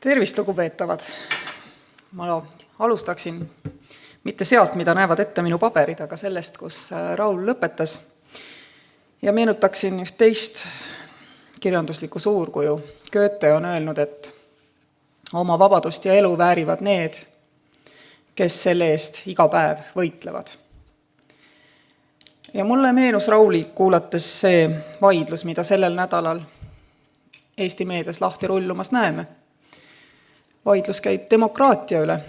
Tervist, lugupeetavad! Ma alustaksin mitte sealt, mida näevad ette minu paberid, aga sellest, kus Raul lõpetas. Ja meenutaksin üht teist kirjanduslikku suurkuju. Goethe on öelnud, et oma vabadust ja elu väärivad need, kes selle eest iga päev võitlevad. Ja mulle meenus Rauli kuulates see vaidlus, mida sellel nädalal Eesti meedias lahti rullumas näeme. Vaidlus käib demokraatia üle.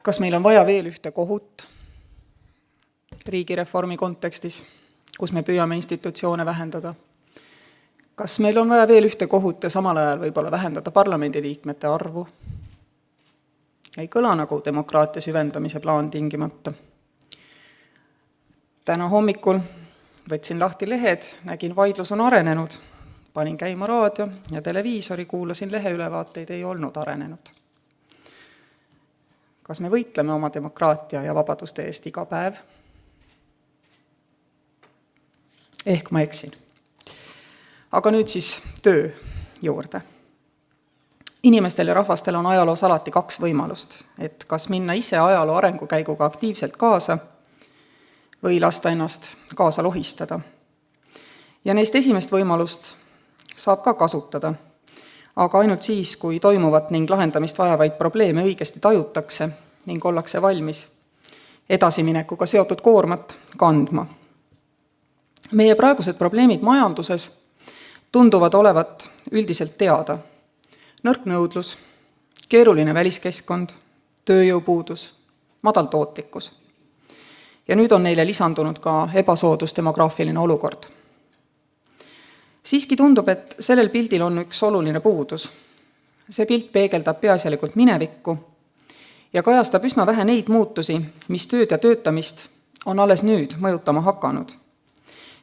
Kas meil on vaja veel ühte kohut riigireformi kontekstis, kus me püüame institutsioone vähendada? Kas meil on vaja veel ühte kohut ja samal ajal võib-olla vähendada parlamendiliikmete arvu? Ei kõla nagu demokraatia süvendamise plaan tingimata. Täna hommikul võtsin lahti lehed, nägin, vaidlus on arenenud. Panin käima raadio ja televiisori, kuulasin leheülevaateid, ei olnud arenenud. Kas me võitleme oma demokraatia ja vabaduste eest iga päev? Ehk ma eksin. Aga nüüd siis töö juurde. Inimestel ja rahvastel on ajaloos alati kaks võimalust, et kas minna ise ajaloo arengukäiguga aktiivselt kaasa või lasta ennast kaasa lohistada. Ja neist esimest võimalust saab ka kasutada, aga ainult siis, kui toimuvat ning lahendamist vajavaid probleeme õigesti tajutakse ning ollakse valmis edasiminekuga seotud koormat kandma. Meie praegused probleemid majanduses tunduvad olevat üldiselt teada. Nõrk nõudlus, keeruline väliskeskkond, tööjõupuudus, madal tootlikkus. Ja nüüd on neile lisandunud ka ebasoodus demograafiline olukord. Siiski tundub, et sellel pildil on üks oluline puudus. See pilt peegeldab peaasjalikult minevikku ja kajastab üsna vähe neid muutusi, mis tööd ja töötamist on alles nüüd mõjutama hakanud,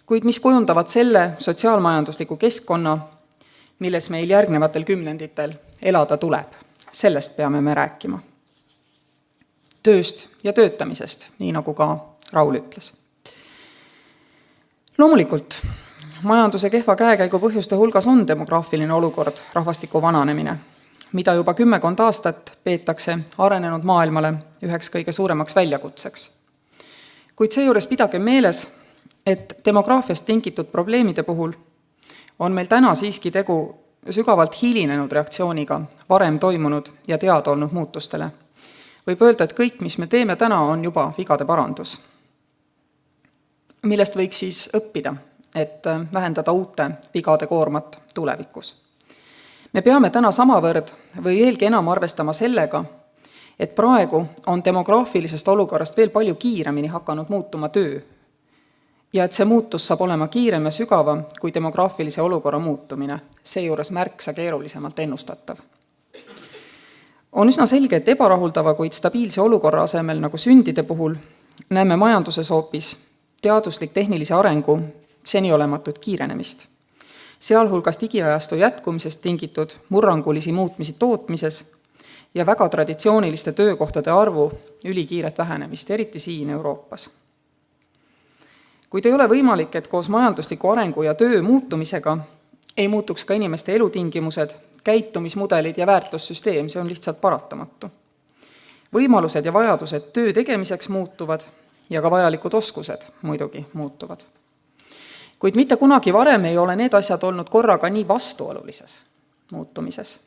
kuid mis kujundavad selle sotsiaalmajandusliku keskkonna, milles meil järgnevatel kümnenditel elada tuleb. Sellest peame me rääkima. Tööst ja töötamisest, nii nagu ka Raul ütles. Loomulikult, majanduse kehva käekäigu põhjuste hulgas on demograafiline olukord, rahvastiku vananemine, mida juba 10 aastat peetakse arenenud maailmale üheks kõige suuremaks väljakutseks. Kuid seejuures pidage meeles, et demograafiast tingitud probleemide puhul on meil täna siiski tegu sügavalt hilinenud reaktsiooniga varem toimunud ja teada olnud muutustele. Võib öelda, et kõik, mis me teeme täna, on juba vigade parandus, millest võiks siis õppida, et vähendada uute vigade koormat tulevikus. Me peame täna samavõrd või veelgi enam arvestama sellega, et praegu on demograafilisest olukorrast veel palju kiiremini hakanud muutuma töö ja et see muutus saab olema kiirem ja sügavam kui demograafilise olukorra muutumine, seejuures märksa keerulisemalt ennustatav. On üsna selge, et ebarahuldava, kuid stabiilse olukorra asemel nagu sündide puhul näeme majanduses hoopis teaduslik tehnilise arengu seniolematut kiirenemist. Sealhulgas digiajastu jätkumisest tingitud murrangulisi muutmisi tootmises ja väga traditsiooniliste töökohtade arvu ülikiiret vähenemist, eriti siin Euroopas. Kuid ei ole võimalik, et koos majandusliku arengu ja töö muutumisega ei muutuks ka inimeste elutingimused, käitumismudelid ja väärtussüsteem, see on lihtsalt paratamatu. Võimalused ja vajadused töö tegemiseks muutuvad ja ka vajalikud oskused muidugi muutuvad. Kuid mitte kunagi varem ei ole need asjad olnud korraga nii vastuolulises muutumises.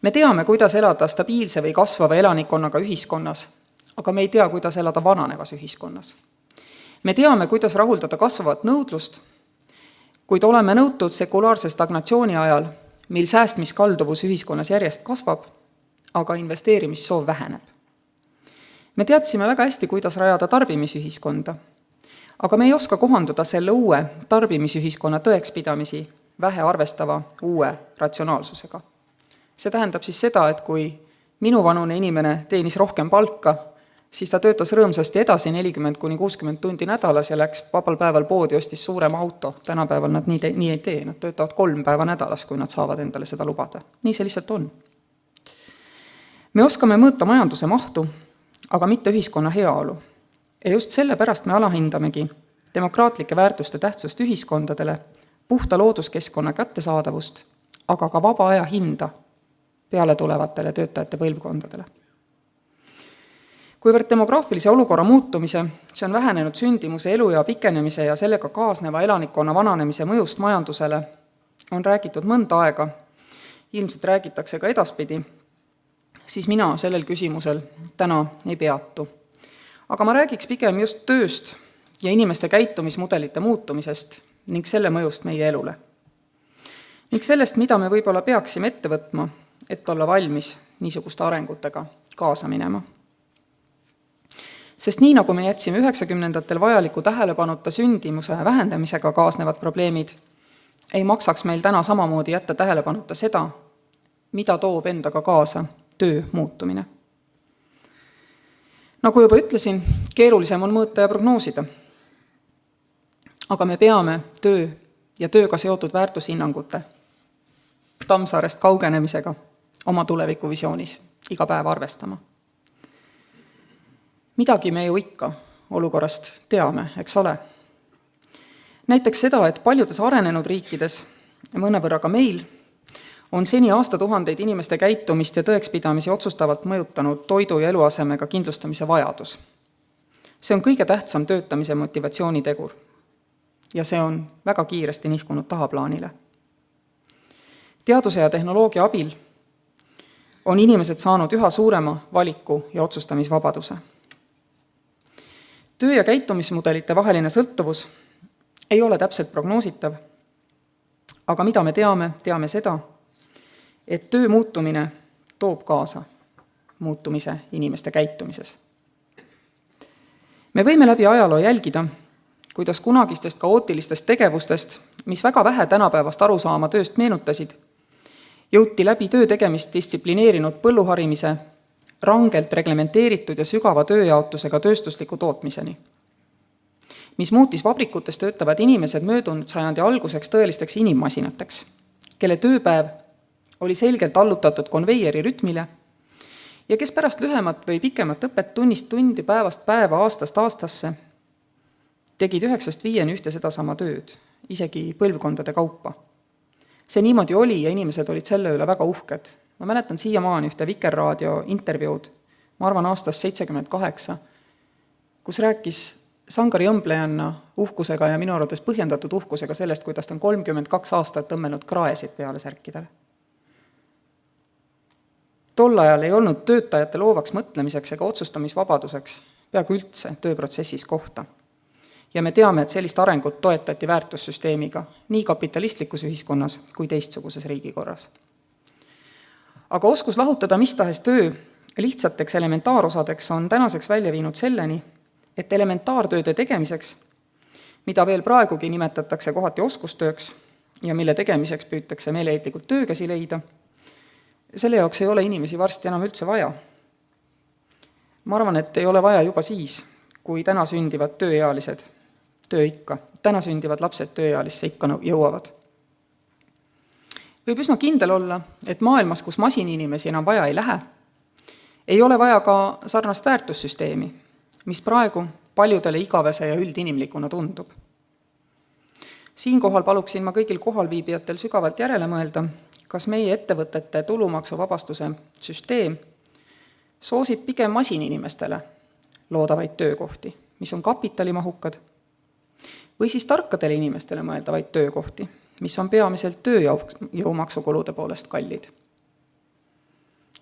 Me teame, kuidas elada stabiilse või kasvava elanikkonnaga ühiskonnas, aga me ei tea, kuidas elada vananevas ühiskonnas. Me teame, kuidas rahuldada kasvavat nõudlust, kuid oleme nõutud sekulaarse stagnatsiooni ajal, mil säästmiskalduvus ühiskonnas järjest kasvab, aga investeerimissoov väheneb. Me teadsime väga hästi, kuidas rajada tarbimisühiskonda, aga me ei oska kohanduda selle uue tarbimisühiskonna tõekspidamisi vähe arvestava uue ratsionaalsusega. See tähendab siis seda, et kui minuvanune inimene teenis rohkem palka, siis ta töötas rõõmsasti edasi 40–60 tundi nädalas ja läks vabal päeval poodi, ostis suurema auto. Tänapäeval nad nii ei tee, nad töötavad 3 päeva nädalas, kui nad saavad endale seda lubada. Nii see lihtsalt on. Me oskame mõõta majanduse mahtu, aga mitte ühiskonna heaolu. Ja just sellepärast me alahindamegi demokraatlike väärtuste tähtsust ühiskondadele, puhta looduskeskkonna kättesaadavust, aga ka vaba aja hinda peale tulevatele töötajate põlvkondadele. Kuivõrd demograafilise olukorra muutumise, see on vähenenud sündimuse, eluea pikenemise ja sellega kaasneva elanikkonna vananemise mõjust majandusele, on räägitud mõnda aega, ilmselt räägitakse ka edaspidi, siis mina sellel küsimusel täna ei peatu. Aga ma räägiks pigem just tööst ja inimeste käitumismudelite muutumisest ning selle mõjust meie elule. Ning sellest, mida me võib-olla peaksime ette võtma, et olla valmis niisuguste arengutega kaasa minema. Sest nii, nagu me jätsime 90-ndatel vajaliku tähelepanuta sündimuse vähendamisega kaasnevad probleemid, ei maksaks meil täna samamoodi jätta tähelepanuta seda, mida toob endaga kaasa töö muutumine. Nagu juba ütlesin, keerulisem on mõõta ja prognoosida. Aga me peame töö ja tööga seotud väärtushinnangute Tammsaarest kaugenemisega oma tulevikuvisioonis iga päev arvestama. Midagi me ju ikka olukorrast teame, eks ole. Näiteks seda, et paljudes arenenud riikides, mõnevõrra ka meil, on seni aastatuhandeid inimeste käitumist ja tõekspidamisi otsustavalt mõjutanud toidu ja eluasemega kindlustamise vajadus. See on kõige tähtsam töötamise motivatsioonitegur ja see on väga kiiresti nihkunud tahaplaanile. Teaduse ja tehnoloogia abil on inimesed saanud üha suurema valiku ja otsustamisvabaduse. Töö- ja käitumismudelite vaheline sõltuvus ei ole täpselt prognoositav, aga mida me teame, teame seda, et töö muutumine toob kaasa muutumise inimeste käitumises. Me võime läbi ajaloo jälgida, kuidas kunagistest kaootilistest tegevustest, mis väga vähe tänapäevast arusaama tööst meenutasid, jõuti läbi töö tegemist distsiplineerinud põlluharimise, rangelt reglementeeritud ja sügava tööjaotusega tööstusliku tootmiseni, mis muutis vabrikutes töötavad inimesed möödunud sajandi alguseks tõelisteks inimmasinateks, kelle tööpäev oli selgelt allutatud konveieri rütmile ja kes pärast lühemat või pikemat õpet tunnist tundi, päevast päeva, aastast aastasse tegid 9–5 ühte sedasama tööd, isegi põlvkondade kaupa. See niimoodi oli ja inimesed olid selle üle väga uhked. Ma mäletan siiamaani ühte Vikerraadio intervjuud, ma arvan aastast 78, kus rääkis Sangari õmblejanna uhkusega ja minu arvates põhjendatud uhkusega sellest, kuidas ta on 32 aastat õmmelnud kraesid peale särkidele. Tol ajal ei olnud töötajate loovaks mõtlemiseks ega otsustamisvabaduseks peaaegu üldse tööprotsessis kohta. Ja me teame, et sellist arengut toetati väärtussüsteemiga nii kapitalistlikus ühiskonnas kui teistsuguses riigikorras. Aga oskus lahutada mis tahes töö lihtsateks elementaarosadeks on tänaseks välja viinud selleni, et elementaartööde tegemiseks, mida veel praegugi nimetatakse kohati oskustööks ja mille tegemiseks püütakse meeleheitlikult töökäsi leida, selle jaoks ei ole inimesi varsti enam üldse vaja. Ma arvan, et ei ole vaja juba siis, kui täna sündivad tööealised tööikka, täna sündivad lapsed tööealisse ikka jõuavad. Võib üsna kindel olla, et maailmas, kus masininimesi enam vaja ei lähe, ei ole vaja ka sarnast väärtussüsteemi, mis praegu paljudele igavese ja üldinimlikuna tundub. Siinkohal paluksin ma kõigil kohalviibijatel sügavalt järele mõelda, kas meie ettevõtete tulumaksuvabastuse süsteem soosib pigem masininimestele loodavaid töökohti, mis on kapitalimahukad, või siis tarkadele inimestele mõeldavaid töökohti, mis on peamiselt tööjõumaksukulude poolest kallid.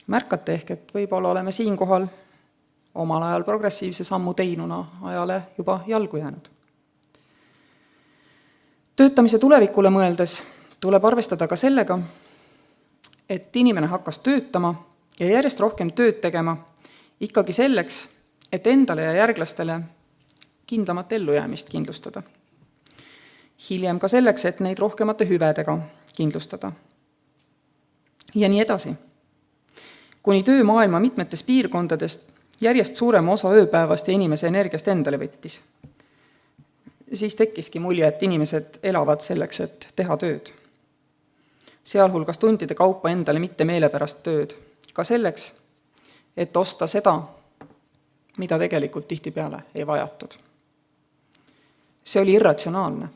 Märkate ehk, et võib-olla oleme siinkohal omal ajal progressiivse sammu teinuna ajale juba jalgu jäänud. Töötamise tulevikule mõeldes tuleb arvestada ka sellega, et inimene hakkas töötama ja järjest rohkem tööd tegema ikkagi selleks, et endale ja järglastele kindlamat ellujäämist kindlustada. Hiljem ka selleks, et neid rohkemate hüvedega kindlustada. Ja nii edasi. Kuni töö maailma mitmetes piirkondadest järjest suurema osa ööpäevast ja inimese energiast endale võttis. Siis tekkiski mulje, et inimesed elavad selleks, et teha tööd. Sealhulgas tundide kaupa endale mitte meelepärast tööd. Ka selleks, et osta seda, mida tegelikult tihtipeale ei vajatud. See oli irratsionaalne.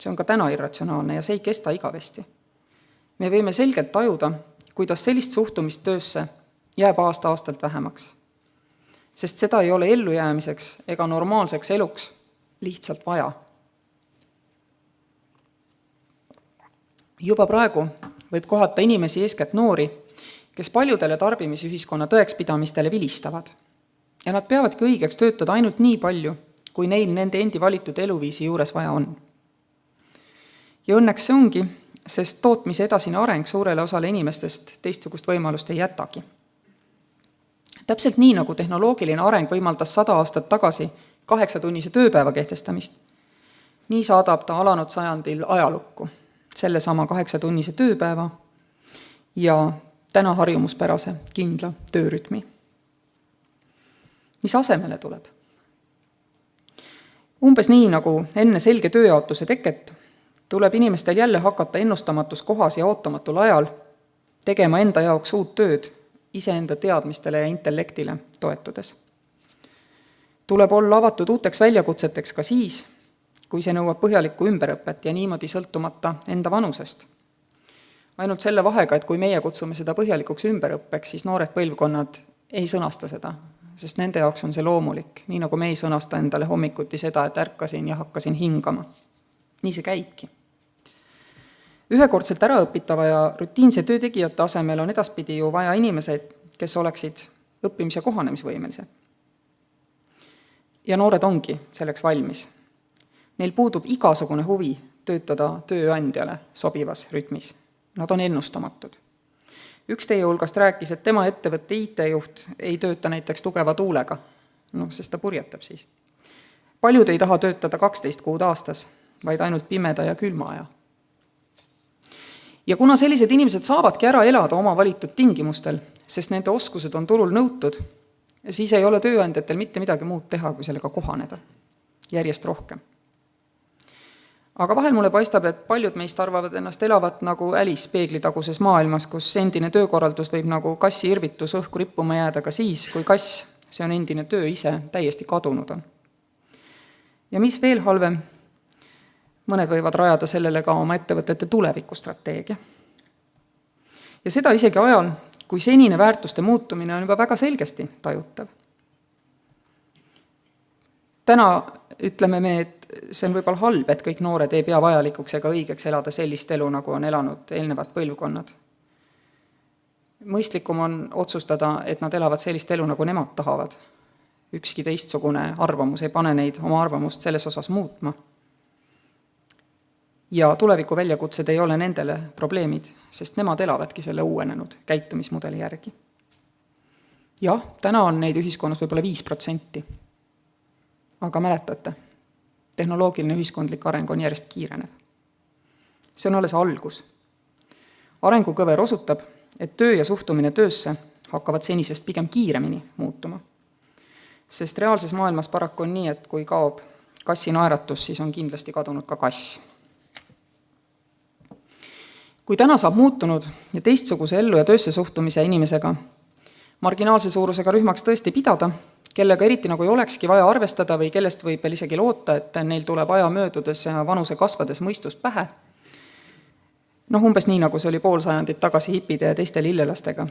See on ka täna irratsionaalne ja see ei kesta igavesti. me võime selgelt tajuda, kuidas sellist suhtumist töösse jääb aasta-aastalt vähemaks. Sest seda ei ole ellujäämiseks ega normaalseks eluks lihtsalt vaja. Juba praegu võib kohata inimesi, eeskätt noori, kes paljudele tarbimisühiskonna tõekspidamistele vilistavad. Ja nad peavadki õigeks töötada ainult nii palju, kui neil nende endi valitud eluviisi juures vaja on. Ja õnneks see ongi, sest tootmise edasine areng suurele osale inimestest teistsugust võimalust ei jätagi. Täpselt nii, nagu tehnoloogiline areng võimaldas 100 aastat tagasi 8-tunnise tööpäeva kehtestamist, nii saadab ta alanud sajandil ajalukku sellesama 8-tunnise tööpäeva ja täna harjumuspärase kindla töörütmi. Mis asemele tuleb? Umbes nii, nagu enne selge tööjaotuse teket, tuleb inimestel jälle hakata ennustamatus kohas ja ootamatul ajal tegema enda jaoks uut tööd, iseenda teadmistele ja intellektile toetudes. Tuleb olla avatud uuteks väljakutseteks ka siis, kui see nõuab põhjalikku ümberõpet ja niimoodi sõltumata enda vanusest. Ainult selle vahega, et kui meie kutsume seda põhjalikuks ümberõppeks, siis noored põlvkonnad ei sõnasta seda, sest nende jaoks on see loomulik, nii nagu me ei sõnasta endale hommikuti seda, et ärkasin ja hakkasin hingama. Nii see käibki. Ühekordselt äraõpitava ja rutiinse töötegijate asemel on edaspidi ju vaja inimesed, kes oleksid õppimis- ja kohanemisvõimelised. Ja noored ongi selleks valmis. Neil puudub igasugune huvi töötada tööandjale sobivas rütmis. Nad on ennustamatud. Üks teie hulgast rääkis, et tema ettevõtte IT-juht ei tööta näiteks tugeva tuulega, sest ta purjetab siis. Paljud ei taha töötada 12 kuud aastas, vaid ainult pimeda ja külma aja. Ja kuna sellised inimesed saavadki ära elada oma valitud tingimustel, sest nende oskused on turul nõutud, siis ei ole tööandjatel mitte midagi muud teha, kui sellega kohaneda. Järjest rohkem. Aga vahel mulle paistab, et paljud meist arvavad ennast elavat nagu Alice peeglitaguses maailmas, kus endine töökorraldus võib nagu kassi irvitus õhku rippuma jääda ka siis, kui kass, see on endine töö ise, täiesti kadunud on. Ja mis veel halvem, mõned võivad rajada sellele ka oma ettevõtete tulevikustrateegia. Ja seda isegi ajal, kui senine väärtuste muutumine on juba väga selgesti tajutav. Täna ütleme me, et see on võib-olla halb, et kõik noored ei pea vajalikuks ega õigeks elada sellist elu, nagu on elanud eelnevad põlvkonnad. Mõistlikum on otsustada, et nad elavad sellist elu, nagu nemad tahavad. Ükski teistsugune arvamus ei pane neid oma arvamust selles osas muutma. Ja tuleviku väljakutsed ei ole nendele probleemid, sest nemad elavadki selle uuenenud käitumismudeli järgi. Jah, täna on neid ühiskonnas võib-olla 5%. Aga mäletate, tehnoloogiline ühiskondlik areng on järjest kiirenev. See on alles algus. Arengukõver osutab, et töö ja suhtumine töösse hakkavad senisest pigem kiiremini muutuma. Sest reaalses maailmas paraku on nii, et kui kaob kassi naeratus, siis on kindlasti kadunud ka kass. Kui täna saab muutunud ja teistsuguse ellu ja töösse suhtumise inimesega marginaalse suurusega rühmaks tõesti pidada, kellega eriti nagu ei olekski vaja arvestada või kellest võib veel isegi loota, et neil tuleb aja möödudes ja vanuse kasvades mõistust pähe, umbes nii, nagu see oli pool sajandit tagasi hipide ja teiste lillelastega,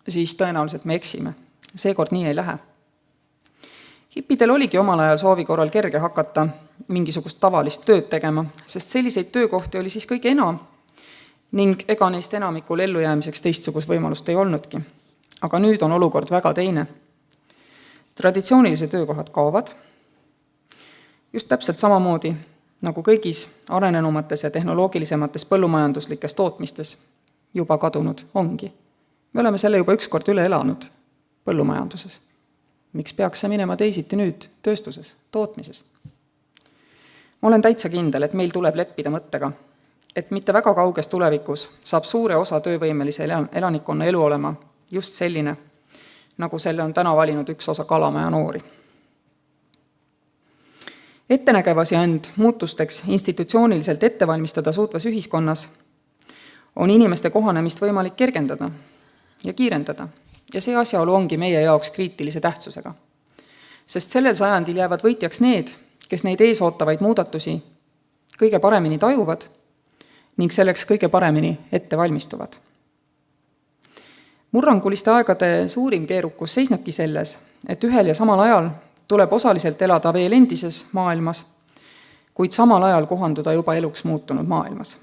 siis tõenäoliselt me eksime. Seekord nii ei lähe. Hippidel oligi omal ajal soovi korral kerge hakata mingisugust tavalist tööd tegema, sest selliseid töökohti oli siis kõige enam ning ega neist enamikul ellujäämiseks teistsugust võimalust ei olnudki. Aga nüüd on olukord väga teine. Traditsioonilise töökohad kaovad, just täpselt samamoodi, nagu kõigis arenenumates ja tehnoloogilisemates põllumajanduslikes tootmistes juba kadunud ongi. Me oleme selle juba ükskord üle elanud põllumajanduses. Miks peaks see minema teisiti nüüd tööstuses, tootmises? Ma olen täitsa kindel, et meil tuleb leppida mõttega, et mitte väga kauges tulevikus saab suure osa töövõimelise elanikkonna elu olema just selline, nagu selle on täna valinud üks osa Kalamaja noori. Ettenägevas ja end muutusteks institutsiooniliselt ettevalmistada suutvas ühiskonnas on inimeste kohanemist võimalik kergendada ja kiirendada. Ja see asjaolu ongi meie jaoks kriitilise tähtsusega. Sest sellel sajandil jäävad võitjaks need, kes neid eesootavaid muudatusi kõige paremini tajuvad ning selleks kõige paremini ette valmistuvad. Murranguliste aegade suurim keerukus seisnebki selles, et ühel ja samal ajal tuleb osaliselt elada veel endises maailmas, kuid samal ajal kohanduda juba eluks muutunud maailmas.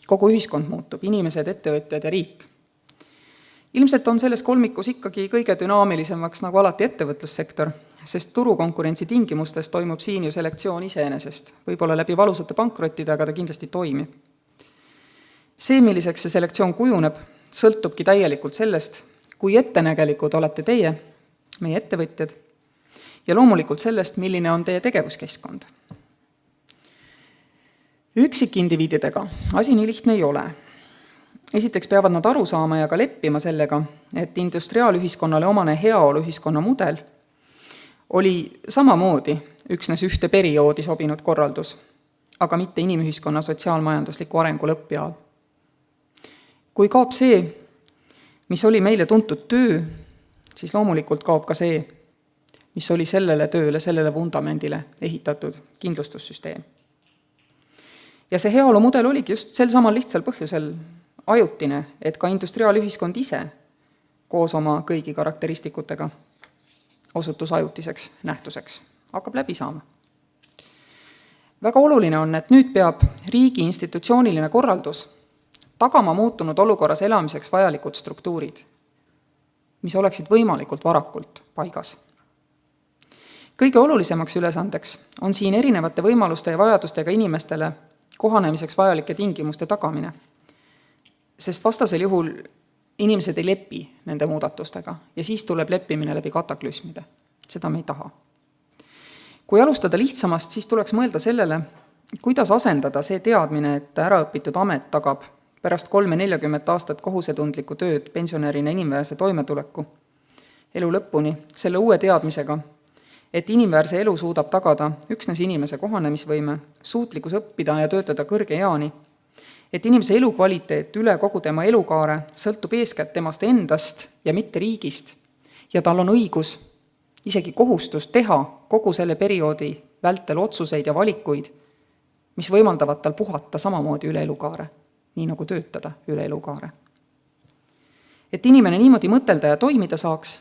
Kogu ühiskond muutub, inimesed, ettevõtjad ja riik. Ilmselt on selles kolmikus ikkagi kõige dünaamilisemaks nagu alati ettevõtlussektor, sest turukonkurentsi tingimustes toimub siin ju selektsioon iseenesest, võib-olla läbi valusate pankrottide, aga ta kindlasti toimib. See, milliseks see selektsioon kujuneb, sõltubki täielikult sellest, kui ettenägelikud olete teie, meie ettevõtjad, ja loomulikult sellest, milline on teie tegevuskeskkond. Üksikindiviididega asi nii lihtne ei ole. Esiteks peavad nad aru saama ja ka leppima sellega, et industriaalühiskonnale omane heaoluühiskonna mudel oli samamoodi üksnes ühte perioodi sobinud korraldus, aga mitte inimühiskonna sotsiaalmajandusliku arengu lõppjaal. Kui kaob see, mis oli meile tuntud töö, siis loomulikult kaob ka see, mis oli sellele tööle, sellele vundamendile ehitatud kindlustussüsteem. Ja see heaolumudel oligi just sel samal lihtsal põhjusel ajutine, et ka industriaalühiskond ise koos oma kõigi karakteristikutega osutus ajutiseks nähtuseks, hakkab läbi saama. Väga oluline on, et nüüd peab riigi institutsiooniline korraldus tagama muutunud olukorras elamiseks vajalikud struktuurid, mis oleksid võimalikult varakult paigas. Kõige olulisemaks ülesandeks on siin erinevate võimaluste ja vajadustega inimestele kohanemiseks vajalike tingimuste tagamine, sest vastasel juhul inimesed ei lepi nende muudatustega ja siis tuleb leppimine läbi kataklüsmide. Seda me ei taha. Kui alustada lihtsamast, siis tuleks mõelda sellele, kuidas asendada see teadmine, et äraõpitud amet tagab pärast 3-40 aastat kohusetundlikku tööd pensionärina inimväärse toimetuleku elu lõpuni selle uue teadmisega, et inimväärse elu suudab tagada üksnes inimese kohanemisvõime, suutlikkus õppida ja töötada kõrge eani, et inimese elukvaliteet üle kogu tema elukaare sõltub eeskätt temast endast ja mitte riigist ja tal on õigus, isegi kohustus teha kogu selle perioodi vältel otsuseid ja valikuid, mis võimaldavad tal puhata samamoodi üle elukaare, nii nagu töötada üle elukaare. Et inimene niimoodi mõtelda ja toimida saaks,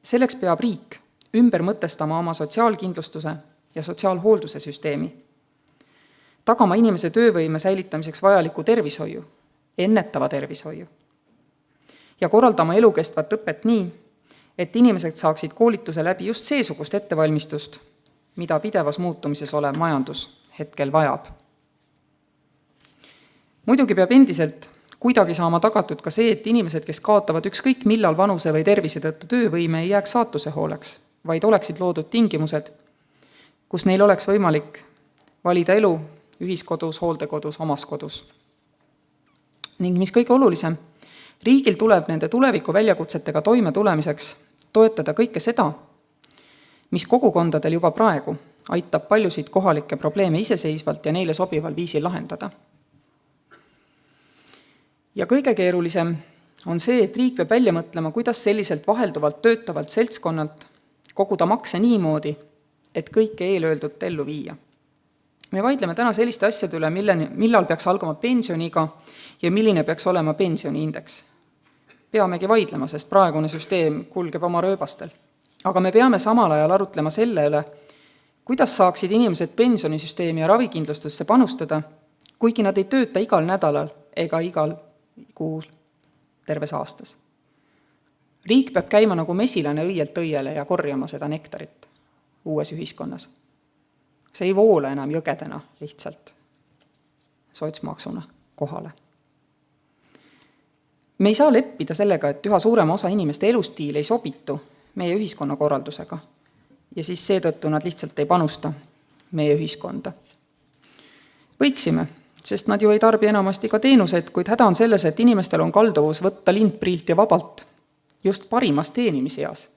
selleks peab riik ümber mõtestama oma sotsiaalkindlustuse ja sotsiaalhoolduse süsteemi, tagama inimese töövõime säilitamiseks vajaliku tervishoiu, ennetava tervishoiu ja korraldama elukestvat õpet nii, et inimesed saaksid koolituse läbi just seesugust ettevalmistust, mida pidevas muutumises olev majandus hetkel vajab. Muidugi peab endiselt kuidagi saama tagatud ka see, et inimesed, kes kaotavad ükskõik millal vanuse või tervise tõttu töövõime, ei jääks saatuse hooleks, vaid oleksid loodud tingimused, kus neil oleks võimalik valida elu ühiskodus, hooldekodus, omas kodus. Ning mis kõige olulisem, riigil tuleb nende tuleviku väljakutsetega toime tulemiseks toetada kõike seda, mis kogukondadel juba praegu aitab paljusid kohalikke probleeme iseseisvalt ja neile sobival viisil lahendada. Ja kõige keerulisem on see, et riik peab välja mõtlema, kuidas selliselt vahelduvalt töötavalt seltskonnalt koguda makse niimoodi, et kõike eelöeldut ellu viia. Me vaidleme täna selliste asjade üle, millal peaks algama pensioniga ja milline peaks olema pensioniindeks. Peamegi vaidlema, sest praegune süsteem kulgeb oma rööbastel. Aga me peame samal ajal arutlema selle üle, kuidas saaksid inimesed pensionisüsteemi ja ravikindlustusse panustada, kuigi nad ei tööta igal nädalal ega igal kuul terves aastas. Riik peab käima nagu mesilane õielt õiele ja korjama seda nektarit uues ühiskonnas. See ei voola enam jõgedena lihtsalt sotsmaksuna kohale. Me ei saa leppida sellega, et üha suurema osa inimeste elustiil ei sobitu meie ühiskonnakorraldusega ja siis seetõttu nad lihtsalt ei panusta meie ühiskonda. Võiksime, sest nad ju ei tarbi enamasti ka teenused, kuid häda on selles, et inimestel on kalduvus võtta lindpriilt ja vabalt just parimas teenimiseas.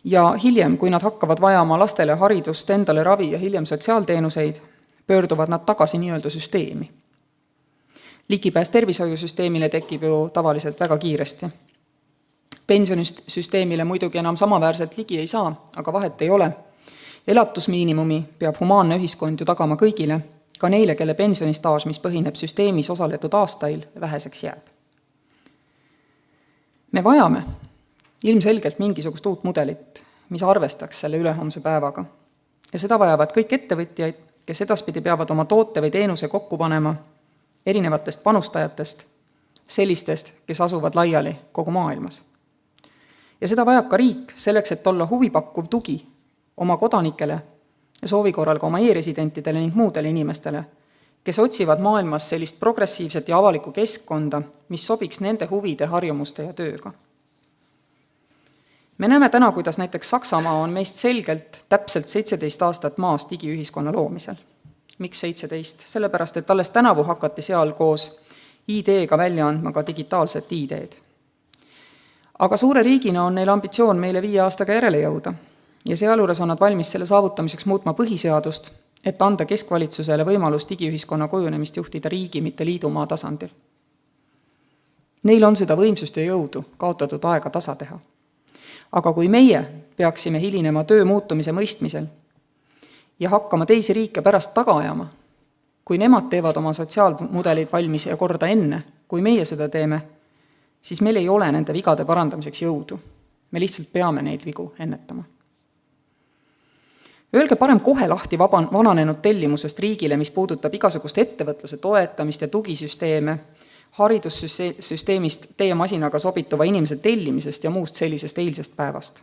Ja hiljem, kui nad hakkavad vajama lastele haridust, endale ravi ja hiljem sotsiaalteenuseid, pöörduvad nad tagasi nii-öelda süsteemi. Ligipääs tervishoiusüsteemile tekib ju tavaliselt väga kiiresti. Pensionisüsteemile muidugi enam samaväärselt ligi ei saa, aga vahet ei ole. Elatusmiinimumi peab humaanne ühiskond ju tagama kõigile, ka neile, kelle pensionistaaž, mis põhineb süsteemis osaletud aastail, väheseks jääb. Me vajame ilmselgelt mingisugust uut mudelit, mis arvestaks selle ülehomse päevaga. Ja seda vajavad kõik ettevõtjaid, kes edaspidi peavad oma toote või teenuse kokku panema erinevatest panustajatest, sellistest, kes asuvad laiali kogu maailmas. Ja seda vajab ka riik selleks, et olla huvipakkuv tugi oma kodanikele ja soovi korral ka oma e-residentidele ning muudele inimestele, kes otsivad maailmas sellist progressiivset ja avalikku keskkonda, mis sobiks nende huvide, harjumuste ja tööga. Me näeme täna, kuidas näiteks Saksamaa on meist selgelt täpselt 17 aastat maas digiühiskonna loomisel. Miks 17? Sellepärast, et alles tänavu hakati seal koos ID-ga välja andma ka digitaalset ID-d. Aga suure riigina on neil ambitsioon meile 5 aastaga järele jõuda ja sealjuures on nad valmis selle saavutamiseks muutma põhiseadust, et anda keskvalitsusele võimalus digiühiskonna kujunemist juhtida riigi, mitte liidumaa tasandil. Neil on seda võimsust ja jõudu kaotatud aega tasa teha. Aga kui meie peaksime hilinema töö muutumise mõistmisel ja hakkama teisi riike pärast taga ajama, kui nemad teevad oma sotsiaalmudelid valmis ja korda enne, kui meie seda teeme, siis meil ei ole nende vigade parandamiseks jõudu. Me lihtsalt peame neid vigu ennetama. Öelge parem kohe lahti vananenud tellimusest riigile, mis puudutab igasugust ettevõtluse toetamist ja tugisüsteeme, haridussüsteemist teie masinaga sobituva inimese tellimisest ja muust sellisest eilsest päevast.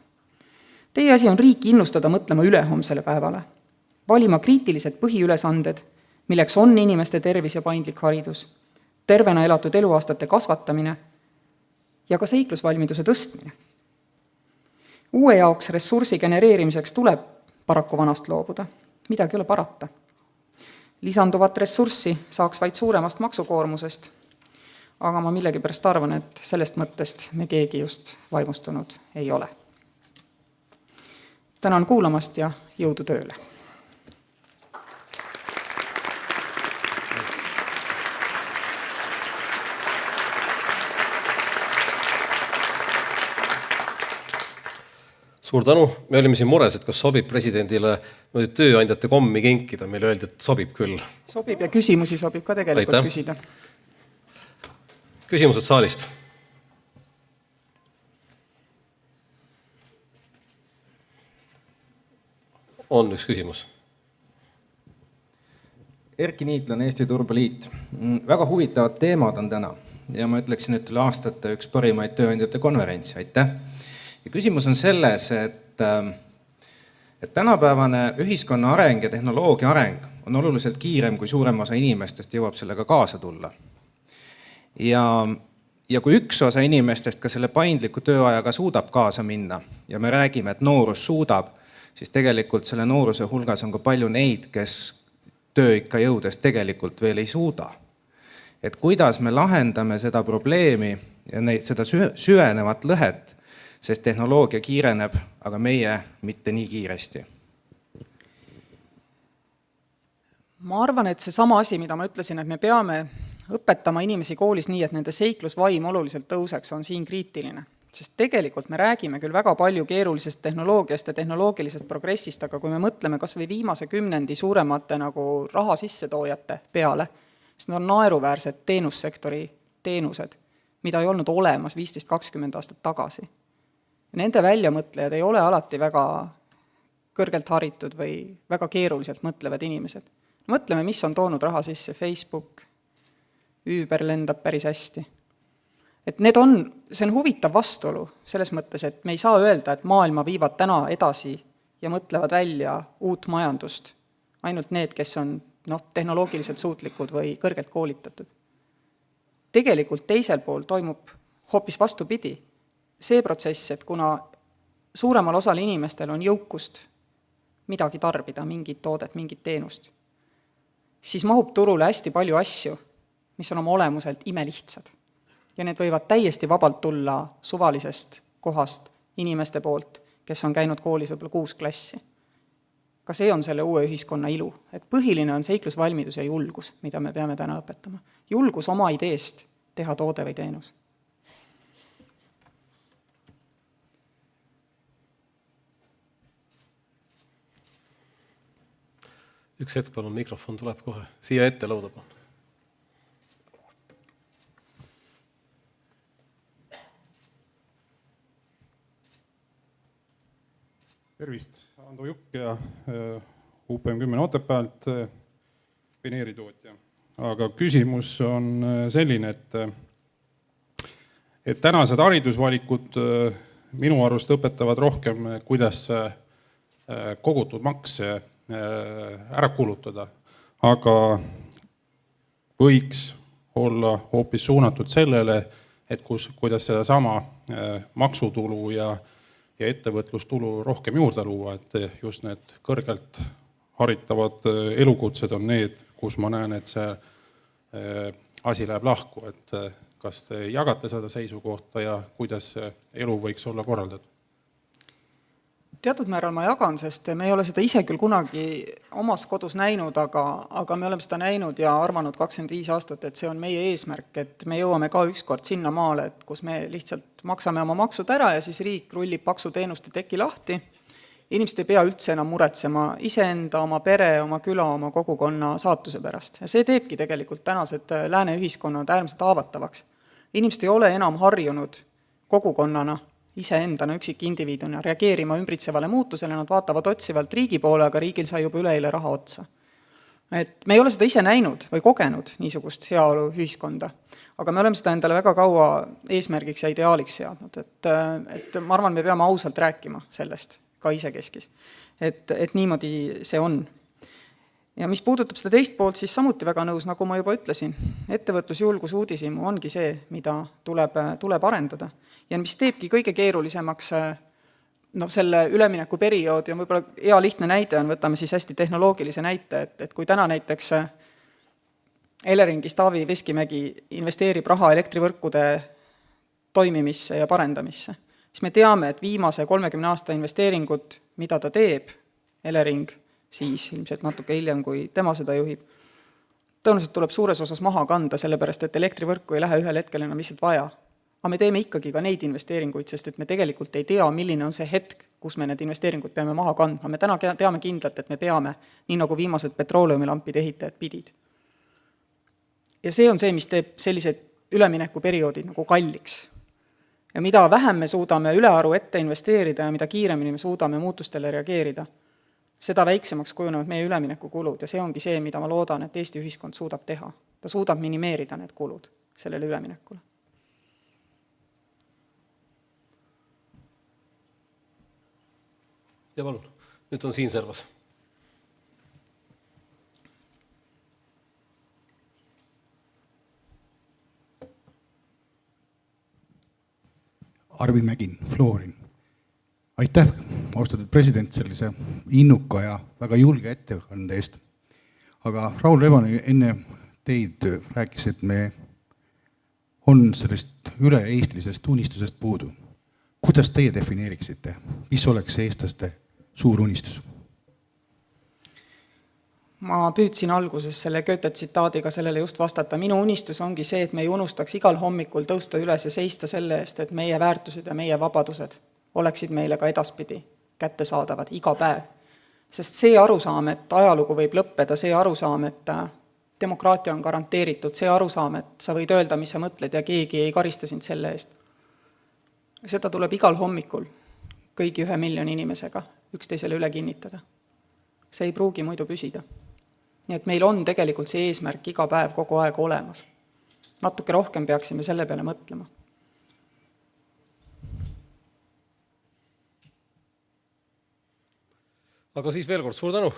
Teie asi on riiki innustada mõtlema ülehomsele päevale, valima kriitilised põhiülesanded, milleks on inimeste tervis ja paindlik haridus, tervena elatud eluaastate kasvatamine ja ka seiklusvalmiduse tõstmine. Uue jaoks ressursi genereerimiseks tuleb paraku vanast loobuda. Midagi ei ole parata. Lisanduvat ressurssi saaks vaid suuremast maksukoormusest, aga ma millegipärast arvan, et sellest mõttest me keegi just vaimustunud ei ole. Tänan kuulamast ja jõudu tööle! Suur tänu. Me olime siin mures, et kas sobib presidendile tööandjate kommi kinkida. Meile öeldi, et sobib küll. Sobib ja küsimusi sobib ka tegelikult küsida. Küsimused saalist. On üks küsimus. Erki Niitlan, Eesti Turbaliit. Väga huvitavad teemad on täna ja ma ütleksin, et üle aastate üks parimaid tööandjate konverentsi. Aitäh! Ja küsimus on selles, et tänapäevane ühiskonna areng ja tehnoloogia areng on oluliselt kiirem, kui suurem osa inimestest jõuab sellega kaasa tulla. Ja kui üks osa inimestest ka selle paindliku tööajaga suudab kaasa minna ja me räägime, et noorus suudab, siis tegelikult selle nooruse hulgas on ka palju neid, kes tööikka jõudes tegelikult veel ei suuda. Et kuidas me lahendame seda probleemi ja seda süvenevat lõhet, sest tehnoloogia kiireneb, aga meie mitte nii kiiresti. Ma arvan, et see sama asi, mida ma ütlesin, et me peame õpetama inimesi koolis nii, et nende seiklusvaim oluliselt tõuseks, on siin kriitiline. Sest tegelikult me räägime küll väga palju keerulisest tehnoloogiast ja tehnoloogilisest progressist, aga kui me mõtleme kas või viimase 10 suuremate nagu raha sissetoojate peale, siis need on naeruväärsed teenussektori teenused, mida ei olnud olemas 15-20 aastat tagasi. Nende väljamõtlejad ei ole alati väga kõrgelt haritud või väga keeruliselt mõtlevad inimesed. Mõtleme, mis on toonud raha sisse Facebook, Uber lendab päris hästi. Et see on huvitav vastuolu selles mõttes, et me ei saa öelda, et maailma viivad täna edasi ja mõtlevad välja uut majandust. Ainult need, kes on tehnoloogiliselt suutlikud või kõrgelt koolitatud. Tegelikult teisel pool toimub hoopis vastupidi. See protsess, et kuna suuremal osal inimestel on jõukust midagi tarbida, mingit toodet, mingit teenust, siis mahub turule hästi palju asju, mis on oma olemuselt imelihtsad. Ja need võivad täiesti vabalt tulla suvalisest kohast inimeste poolt, kes on käinud koolis võib-olla 6 klassi. Ka see on selle uue ühiskonna ilu, et põhiline on seiklusvalmidus ja julgus, mida me peame täna õpetama. Julgus oma ideest teha toode või teenus. Üks hetk, palun, mikrofon tuleb kohe. Siia ette lauda, palun. Tervist, Ando Jukk ja UPM10 Otepäält, pioneeritootja. Aga küsimus on selline, et tänased haridusvalikud minu arust õpetavad rohkem, kuidas kogutud makse ära kulutada. Aga võiks olla hoopis suunatud sellele, et kuidas seda sama maksutulu ja ettevõtlustulu rohkem juurde luua, et just need kõrgelt haritavad elukutsed on need, kus ma näen, et see asi läheb lahku. Et kas te jagate seda seisukohta ja kuidas see elu võiks olla korraldatud? Teatud määral ma jagan, sest me ei ole seda ise küll kunagi omas kodus näinud, aga me oleme seda näinud ja arvanud 25 aastat, et see on meie eesmärk, et me jõuame ka ükskord sinna maale, et kus me lihtsalt maksame oma maksud ära ja siis riik rullib paksuteenuste teki lahti. Inimesed ei pea üldse enam muretsema iseenda, oma pere, oma küla, oma kogukonna saatuse pärast. Ja see teebki tegelikult tänased lääne ühiskonnad äärmiselt haavatavaks. Inimesed ei ole enam harjunud kogukonnana, iseendana, üksik indiviiduna reageerima ümbritsevale muutusele, nad vaatavad otsivalt riigi poole, aga riigil sai juba üleeile raha otsa. Et me ei ole seda ise näinud või kogenud niisugust heaolu ühiskonda, aga me oleme seda endale väga kaua eesmärgiks ja ideaaliks seadnud. Et ma arvan, me peame ausalt rääkima sellest, ka isekeskis. Et niimoodi see on. Ja mis puudutab seda teist poolt, siis samuti väga nõus, nagu ma juba ütlesin. Ettevõtlusjulgus uudishimu ongi see, mida tuleb arendada. Ja mis teebki kõige keerulisemaks selle ülemineku perioodi on võib-olla hea lihtne näide on, võtame siis hästi tehnoloogilise näite, et kui täna näiteks Eleringis Taavi Veskimägi investeerib raha elektrivõrkude toimimisse ja parendamisse, siis me teame, et viimase 30 aasta investeeringud, mida ta teeb, Elering, siis ilmselt natuke hiljem, kui tema seda juhib, tõenäoliselt tuleb suures osas maha kanda, sellepärast et elektrivõrku ei lähe ühel hetkel enam lihtsalt vaja. Aga me teeme ikkagi ka neid investeeringuid, sest et me tegelikult ei tea, milline on see hetk, kus me need investeeringud peame maha kandma. Me täna teame kindlalt, et me peame, nii nagu viimased petrooleumlampide ehitajad pidid. Ja see on see, mis teeb sellised üleminekuperioodid nagu kalliks. Ja mida vähem me suudame ülearu ette investeerida ja mida kiiremini me suudame muutustele reageerida, seda väiksemaks kujunevad meie üleminekukulud ja see ongi see, mida ma loodan, et Eesti ühiskond suudab teha. Ta suudab minimeerida need kulud sellele üleminekule. Ja palun, nüüd on siin servas. Arvin Mägin, Floorin. Aitäh, austatud president, sellise innuka ja väga julge ettekande eest. Aga Raul Rebane enne teid rääkis, et me on sellest üle-eestilisest unistusest puudu. Kuidas teie defineeriksite, mis oleks eestlaste suur unistus? Ma püüdsin alguses selle Goethe tsitaadiga sellele just vastata. Minu unistus ongi see, et me ei unustaks igal hommikul tõusta üles ja seista selle eest, et meie väärtused ja meie vabadused oleksid meile ka edaspidi kättesaadavad iga päev. Sest see arusaam, et ajalugu võib lõppeda, see arusaam, et demokraatia on garanteeritud, see arusaam, et sa võid öelda, mis sa mõtled ja keegi ei karista sind selle eest. Seda tuleb igal hommikul kõigi 1 miljoni inimesega üksteisele üle kinnitada. See ei pruugi muidu püsida. Nii et meil on tegelikult see eesmärk iga päev kogu aeg olemas. Natuke rohkem peaksime selle peale mõtlema. Aga siis veel kord suur tänu.